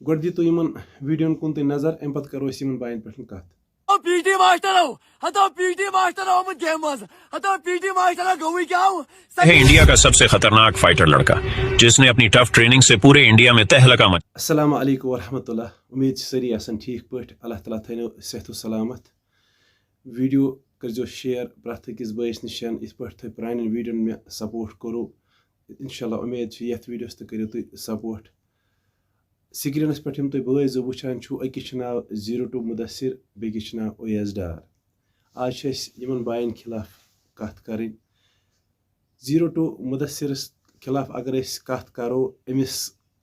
گۄڈٕ دِتو یِمن ویٖڈیوَن کُن تُہۍ نظر اَمہِ پتہٕ کرو أسۍ یِمن بایَن پٮ۪ٹھ کتھ. پی ٹی ماسٹر آمد گیم مز پی ٹی ماسٹر گوئی کیا ہے انڈیا کا سب سے خطرناک فائٹر لڑکا جس نے اپنی ٹف ٹریننگ سے پورے انڈیا میں تہلکہ مچ. السلام علیکم ورحمۃ اللہ. امید سٲری آسان ٹھیٖک پٲٹھۍ. اللہ تعالیٰ تھٲینو صحت و سلامت. ویٖڈیو کٔرۍزیو شِیر پرٛٮ۪تھ أکِس بٲیِس نِشَن یِتھ پٲٹھۍ تۄہہِ پرٛانٮ۪ن ویٖڈیوَن مےٚ سپوٹ کوٚروٕ. اِنشاء اللہ اُمید چھِ یَتھ ویٖڈیوَس تہِ کٔرِو تُہۍ سپوٹ. سِکریٖنَس پٮ۪ٹھ یِم تُہۍ بٲے زٕ وٕچھان چھُو أکِس چھُ ناو 02 مُدثر بیٚکِس چھُ ناو اویس ڈار. آز چھِ أسۍ یِمن بایَن خِلاف کَتھ کَرٕنۍ. 02 مُدثرَس خِلاف اگر أسۍ کَتھ کَرو أمِس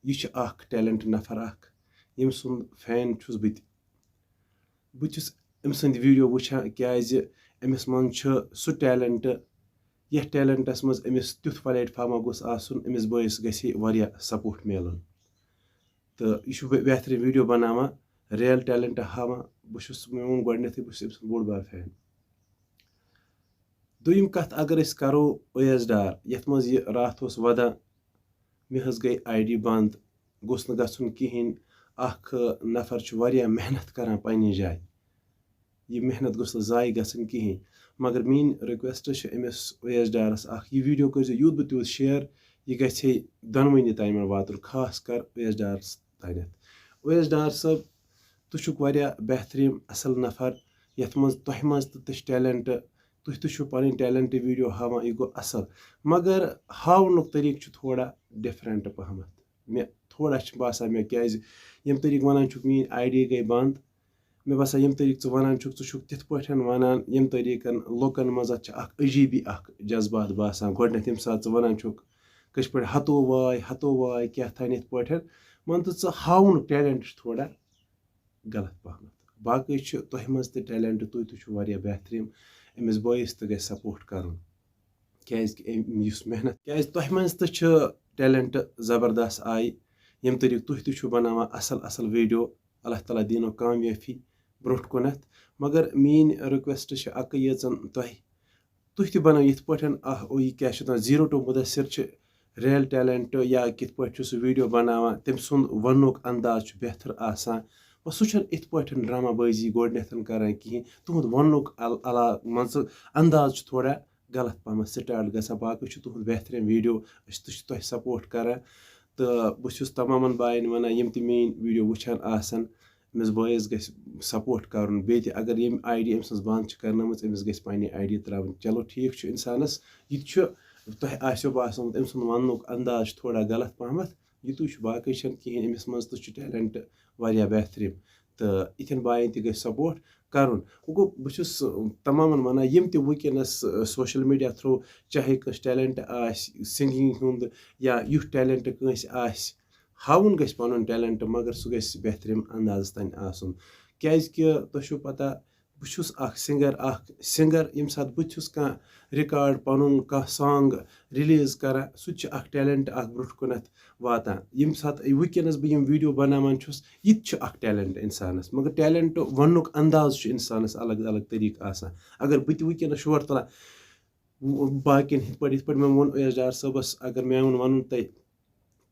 یہِ چھُ اکھ ٹیلنٹ نفر اکھ ییٚمہِ سُنٛد فین چھُس بہٕ تہِ. بہٕ چھُس أمۍ سٕنٛدۍ ویٖڈیو وٕچھان کیٛازِ أمِس منٛز چھُ سُہ ٹیلنٹ یَتھ ٹیلنٹس منٛز أمِس تیُتھ پلیٹ فارما گوٚژھ آسُن أمِس بٲیِس گژھِ ہے واریاہ سپوٹ میلُن. تہٕ یہِ چھُ بہتریٖن ویٖڈیو بناوان رِیل ٹیلنٹ ہاوان. بہٕ چھُس مےٚ ووٚن گۄڈٕنیتھٕے بہٕ چھُس أمۍ سُنٛد بوٚڑ بار فین. دوٚیِم کَتھ اگر أسۍ کَرو اویس ڈار یَتھ منٛز یہِ راتھ اوس وَدان مےٚ حظ گٔے آی ڈی بنٛد. گوٚژھ نہٕ گژھُن کِہیٖنۍ. اکھ نفر چھُ واریاہ محنت کران پنٛنہِ جایہِ. یہِ محنت گوٚژھ نہٕ ضایع گژھٕنۍ کِہیٖنۍ. مگر میٛٲنۍ رِکویسٹ چھِ أمِس اویس ڈارس اکھ یہِ ویٖڈیو کٔرۍزیو یوٗت بہٕ تیوٗت شِیر. یہِ گژھِ ہے دۄنوٕنی تامَن واتُن خاص کر اویس ڈارس تانٮ۪تھ. اویس ڈار صٲب تُہۍ چھُکھ واریاہ بہتریٖن اصل نفر یتھ منٛز تۄہہِ منٛز تہِ چھِ ٹیلنٹ. تُہۍ تہِ چھِو پنٕنۍ ٹیلنٹ ویٖڈیو ہاوان یہِ گوٚو اصل. مگر ہاونُک طٔریٖقہٕ چھُ تھوڑا ڈفرنٹ پہمتھ. مےٚ تھوڑا چھُ باسان مےٚ کیٛازِ ییٚمہِ طٔریٖقہٕ ونان چھُکھ میٛٲنۍ آی ڈی گٔے بنٛد. مےٚ باسان ییٚمہِ طٔریٖقہٕ ژٕ ونان چھُکھ ژٕ چھُکھ تِتھ پٲٹھۍ ونان ییٚمہِ طٔریٖقن لُکن منٛز چھِ اکھ عجیٖبی اکھ جذبات باسان. گۄڈٕنیتھ ییٚمہِ ساتہٕ ژٕ ونان چھُکھ کٲشِر پٲٹھۍ ہتو واے کیٛاہ تھانۍ یِتھ پٲٹھۍ مان تہٕ ژٕ ہاونُک ٹیلنٹ چھُ تھوڑا غلط پہمتھ. باقٕے چھُ تۄہہِ منٛز تہِ ٹیلنٹ تُہۍ تہِ چھِو واریاہ بہتریٖن. أمِس بٲیِس تہِ گژھِ سپوٹ کرُن کیٛازِ کہِ یُس محنت کیٛازِ تۄہہِ منٛز تہِ چھُ ٹیلنٹ زبردست آیہِ ییٚمہِ طٔریٖقہٕ تُہۍ تہِ چھِو بناوان اصل ویٖڈیو. اللہ تعالیٰ دِینو کامیٲفی برونٛٹھ کُنتھ. مگر میٛٲنۍ رِکویسٹ چھِ اکٕے یٲژن تُہۍ تہِ بنٲیِو یِتھ پٲٹھۍ یہِ کیٛاہ چھِ اتھ 02 مُدثر چھِ ریل ٹیلنٹ یا کِتھ پٲٹھۍ چھُ سُہ ویٖڈیو بناوان تٔمۍ سُنٛد وننُک انداز چھُ بہتر آسان. سُہ چھُنہٕ یِتھ پٲٹھۍ ڈرامہ بٲزی گۄڈٕنیتھ کران کِہینۍ. تُہُنٛد وننُک مان ژٕ انداز چھُ تھوڑا غلط پہمتھ سٹارٹ گژھان. باقٕے چھُ تُہُنٛد بہتریٖن ویٖڈیو أسۍ تہِ چھِ تۄہہِ سپوٹ کران. تہٕ بہٕ چھُس تمامن بایَن ونان یِم تہِ میٛٲنۍ ویٖڈیو وٕچھان آسن أمِس بٲیِس گژھِ سپوٹ کرُن. بیٚیہِ تہِ اگر ییٚمہِ آی ڈی أمۍ سٕنٛز بنٛد چھِ کرنٲمٕژ أمِس گژھِ پنٕنہِ آی ڈی ترٛاوٕنۍ. چلو ٹھیٖک چھُ اِنسانس یہِ تہِ چھُ تۄہہِ آسیو باسان أمۍ سُنٛد وننُک انداز چھُ تھوڑا غلط پہمتھ. یِتُے چھُ باقٕے چھنہٕ کِہینۍ. أمِس منٛز تہِ چھُ ٹیلنٹ واریاہ بہتریٖن تہٕ یِتھٮ۪ن بایَن تہِ گژھِ سپوٹ کرُن. وۄنۍ گوٚو بہٕ چھُس تمامن ونان یِم تہِ وٕنکیٚنس سوشل میٖڈیا تھروٗ چاہے کٲنٛسہِ ٹیلنٹ آسہِ سِنگِنٛگ ہُنٛد یا یُتھ ٹیلنٹ کٲنٛسہِ آسہِ ہاوُن گژھِ پنُن ٹیلنٹ مگر سُہ گژھِ بہتریٖن اندازس تانۍ آسُن. کیٛازِ کہِ تۄہہِ چھُو پتہ بہٕ چھُس اکھ سِنگر ییٚمہِ ساتہٕ بہٕ چھُس کانٛہہ رِکاڈ پنُن کانٛہہ سانگ رِلیٖز کران سُہ تہِ چھُ اکھ ٹیلنٹ اکھ برونٛٹھ کُنتھ واتان. ییٚمہِ ساتہٕ وٕنکیٚنس بہٕ یِم ویٖڈیو بناوان چھُس یہِ تہِ چھُ اکھ ٹیلنٹ انسانس. مگر ٹیلنٹ وننُک انداز چھُ انسانس الگ طٔریٖقہٕ آسان. اگر بہٕ تہِ وٕنکیٚنس شور تُلان باقین یِتھ پٲٹھۍ مےٚ ووٚن اویس ڈار صٲبس اگر میون ونُن تۄہہِ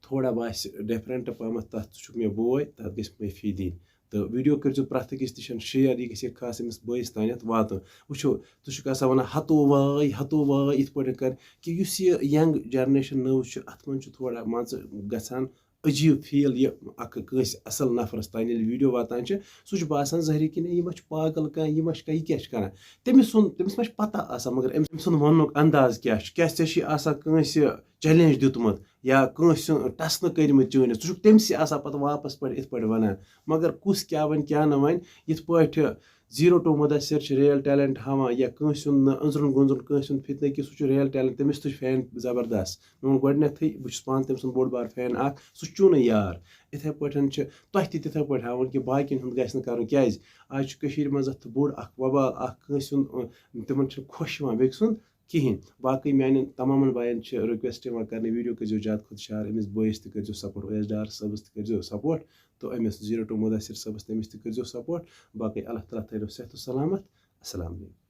تھوڑا باسہِ ڈفرنٹ پہمتھ تتھ ژٕ چھُکھ مےٚ بوے تتھ گژھِ معٲفی دِنۍ. تہٕ ویٖڈیو کٔرۍزیو پرٛٮ۪تھ أکِس نِش شِیر. یہِ گژھِ ہے خاص أمِس بٲیِس تانٮ۪تھ واتُن. وٕچھو ژٕ چھُکھ آسان ونان ہتو واے یِتھ پٲٹھۍ کر کہِ یُس یہِ ینگ جنریشن نٔو چھِ اتھ منٛز چھُ تھوڑا مان ژٕ گژھان عجیٖب فیٖل. یہِ اکھ کٲنٛسہِ اصل نفرس تانۍ ییٚلہِ ویٖڈیو واتان چھِ سُہ چھُ باسان ظٲہری کِنۍ یہِ ما چھُ پاگل کانٛہہ یہِ ما چھُ کانٛہہ یہِ کیٛاہ چھُ کران. تٔمِس ما چھِ پتہ آسان مگر أمۍ سُنٛد وننُک انداز کیٛاہ چھُ. کیٛاہ ژےٚ چھُے آسان کٲنٛسہِ چیلینج دیُتمُت یا کٲنٛسہِ ٹسنہٕ کٔرمٕتۍ چٲنِس ژٕ چھُکھ تٔمسٕے آسان پتہٕ واپس پٲٹھۍ یِتھ پٲٹھۍ ونان. مگر کُس کیٛاہ وَنہِ کیٛاہ نہٕ وَنہِ یِتھ پٲٹھۍ 02 مُدثر چھِ ریل ٹیلنٹ ہاوان یا کٲنٛسہِ ہُنٛد نہٕ أنٛزرُن گٔنٛزرُن کٲنٛسہِ ہُنٛد فِتنہٕ کہِ سُہ چھُ ریل ٹیلنٹ تٔمِس تہِ چھُ فین زبردست. مےٚ ووٚن گۄڈٕنیتھٕے بہٕ چھُس پانہٕ تٔمۍ سُنٛد بوٚڑ بار فین اکھ. سُہ چوٗنہٕ یار. یِتھے پٲٹھۍ چھِ تۄہہِ تہِ تِتھے پٲٹھۍ ہاوُن کہِ باقین ہُنٛد گژھِ نہٕ کرُن. کیٛازِ آز چھُ کٔشیٖرِ منٛز اَتھ بوٚڑ اکھ وبال اکھ کٲنٛسہِ ہُنٛد تِمن چھُنہٕ خۄش یِوان بیٚکہِ سُنٛد کِہینۍ. باقٕے میانٮ۪ن تمامن بایَن چھِ رِکویسٹ یِوان کرنہٕ ویٖڈیو کٔرۍزیو زیادٕ کھۄتہٕ شیر. أمِس بٲیِس تہِ کٔرۍزیو سپوٹ اویس ڈار صٲبس تہِ کٔرۍزیو سپوٹ تہٕ أمِس 02 مُدثر صٲبس تٔمِس تہِ کٔرۍزیو سپوٹ. باقٕے اللہ تعالیٰ تھٲینو صحت و سلامت. السلام علیکم.